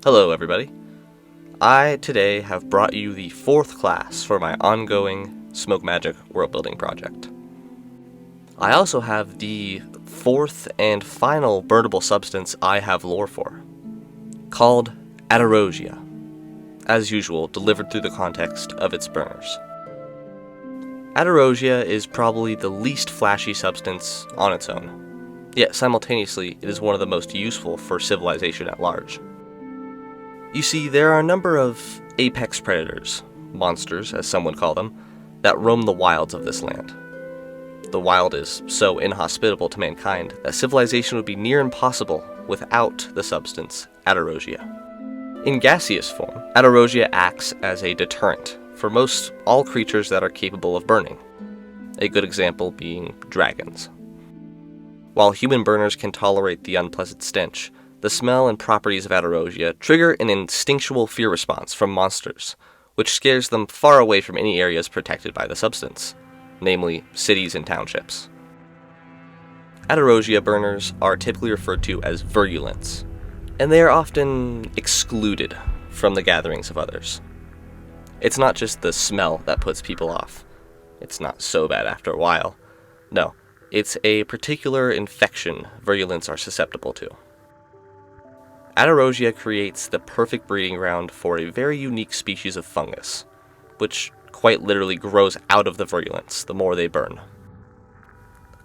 Hello everybody. I today have brought you the 4th class for my ongoing Smoke Magic worldbuilding project. I also have the 4th and final burnable substance I have lore for, called aderia, as usual delivered through the context of its burners. Aderia is probably the least flashy substance on its own, yet simultaneously it is one of the most useful for civilization at large. You see, there are a number of apex predators, monsters as some would call them, that roam the wilds of this land. The wild is so inhospitable to mankind that civilization would be near impossible without the substance aderia. In gaseous form, aderia acts as a deterrent for most all creatures that are capable of burning, a good example being dragons. While human burners can tolerate the unpleasant stench, the smell and properties of aderia trigger an instinctual fear response from monsters, which scares them far away from any areas protected by the substance, namely cities and townships. Aderia burners are typically referred to as virulents, and they are often excluded from the gatherings of others. It's not just the smell that puts people off. It's not so bad after a while. No, it's a particular infection virulents are susceptible to. Aderia creates the perfect breeding ground for a very unique species of fungus, which quite literally grows out of the virulents the more they burn.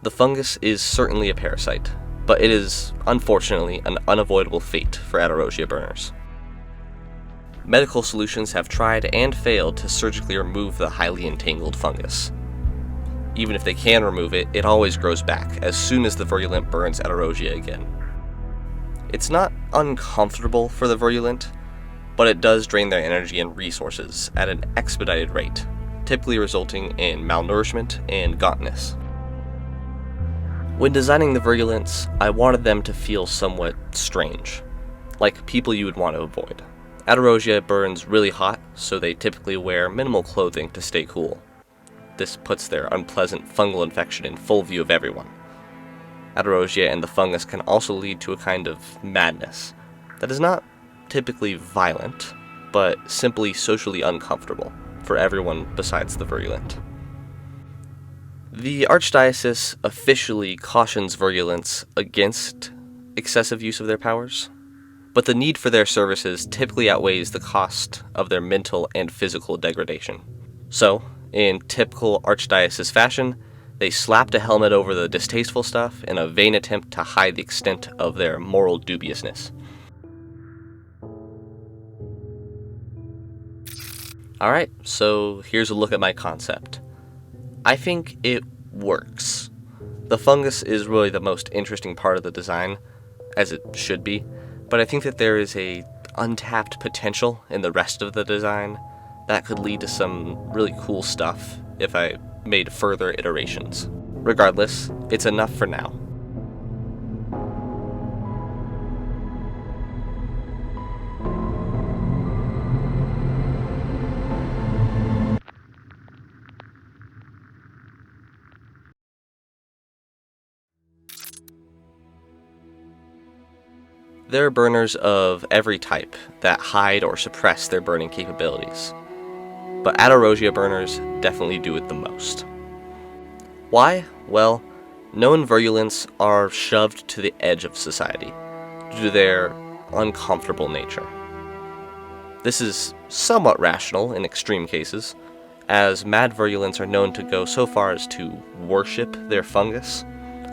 The fungus is certainly a parasite, but it is, unfortunately, an unavoidable fate for aderia burners. Medical solutions have tried and failed to surgically remove the highly entangled fungus. Even if they can remove it, it always grows back as soon as the virulent burns aderia again. It's not uncomfortable for the virulent, but it does drain their energy and resources at an expedited rate, typically resulting in malnourishment and gauntness. When designing the virulents, I wanted them to feel somewhat strange, like people you would want to avoid. Aderia burns really hot, so they typically wear minimal clothing to stay cool. This puts their unpleasant fungal infection in full view of everyone. Aderia and the fungus can also lead to a kind of madness that is not typically violent, but simply socially uncomfortable for everyone besides the virulent. The Archdiocese officially cautions virulents against excessive use of their powers, but the need for their services typically outweighs the cost of their mental and physical degradation. So, in typical Archdiocese fashion, they slapped a helmet over the distasteful stuff in a vain attempt to hide the extent of their moral dubiousness. Alright, so here's a look at my concept. I think it works. The fungus is really the most interesting part of the design, as it should be, but I think that there is a untapped potential in the rest of the design that could lead to some really cool stuff if I made further iterations. Regardless, it's enough for now. There are burners of every type that hide or suppress their burning capabilities, but aderia burners definitely do it the most. Why? Well, known virulents are shoved to the edge of society due to their uncomfortable nature. This is somewhat rational in extreme cases, as mad virulents are known to go so far as to worship their fungus,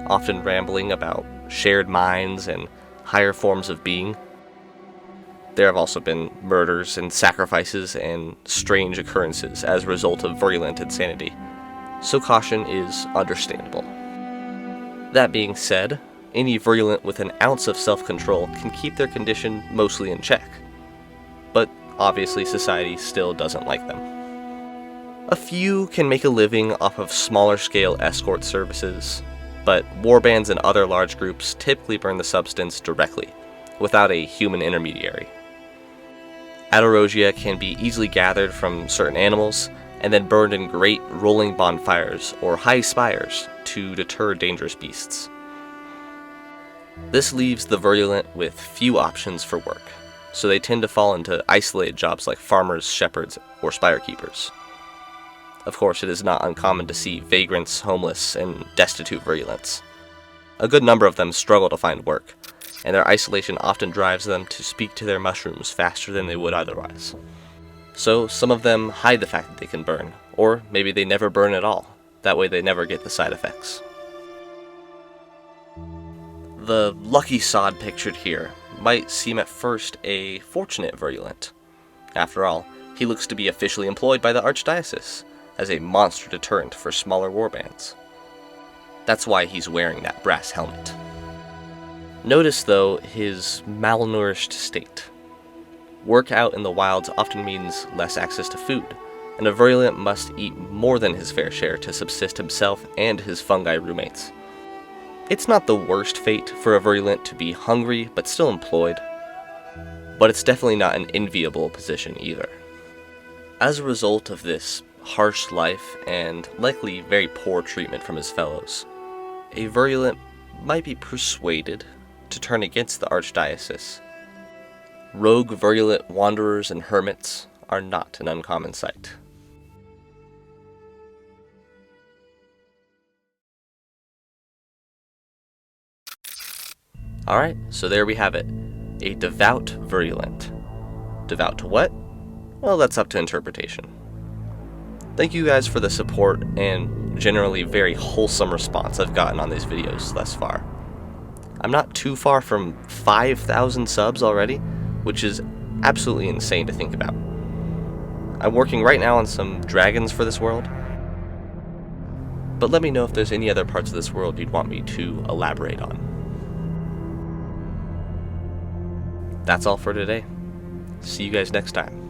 often rambling about shared minds and higher forms of being. There have also been murders and sacrifices and strange occurrences as a result of virulent insanity, so caution is understandable. That being said, any virulent with an ounce of self-control can keep their condition mostly in check, but obviously society still doesn't like them. A few can make a living off of smaller-scale escort services, but warbands and other large groups typically burn the substance directly, without a human intermediary. Aderia can be easily gathered from certain animals, and then burned in great rolling bonfires or high spires to deter dangerous beasts. This leaves the virulent with few options for work, so they tend to fall into isolated jobs like farmers, shepherds, or spire keepers. Of course, it is not uncommon to see vagrants, homeless, and destitute virulents. A good number of them struggle to find work, and their isolation often drives them to speak to their mushrooms faster than they would otherwise. So some of them hide the fact that they can burn, or maybe they never burn at all. That way they never get the side effects. The lucky sod pictured here might seem at first a fortunate virulent. After all, he looks to be officially employed by the Archdiocese as a monster deterrent for smaller warbands. That's why he's wearing that brass helmet. Notice, though, his malnourished state. Work out in the wilds often means less access to food, and a virulent must eat more than his fair share to subsist himself and his fungi roommates. It's not the worst fate for a virulent to be hungry but still employed, but it's definitely not an enviable position either. As a result of this harsh life and likely very poor treatment from his fellows, a virulent might be persuaded to turn against the Archdiocese. Rogue virulent wanderers and hermits are not an uncommon sight. Alright, so there we have it. A devout virulent. Devout to what? Well, that's up to interpretation. Thank you guys for the support and generally very wholesome response I've gotten on these videos thus far. I'm not too far from 5,000 subs already, which is absolutely insane to think about. I'm working right now on some dragons for this world, but let me know if there's any other parts of this world you'd want me to elaborate on. That's all for today. See you guys next time.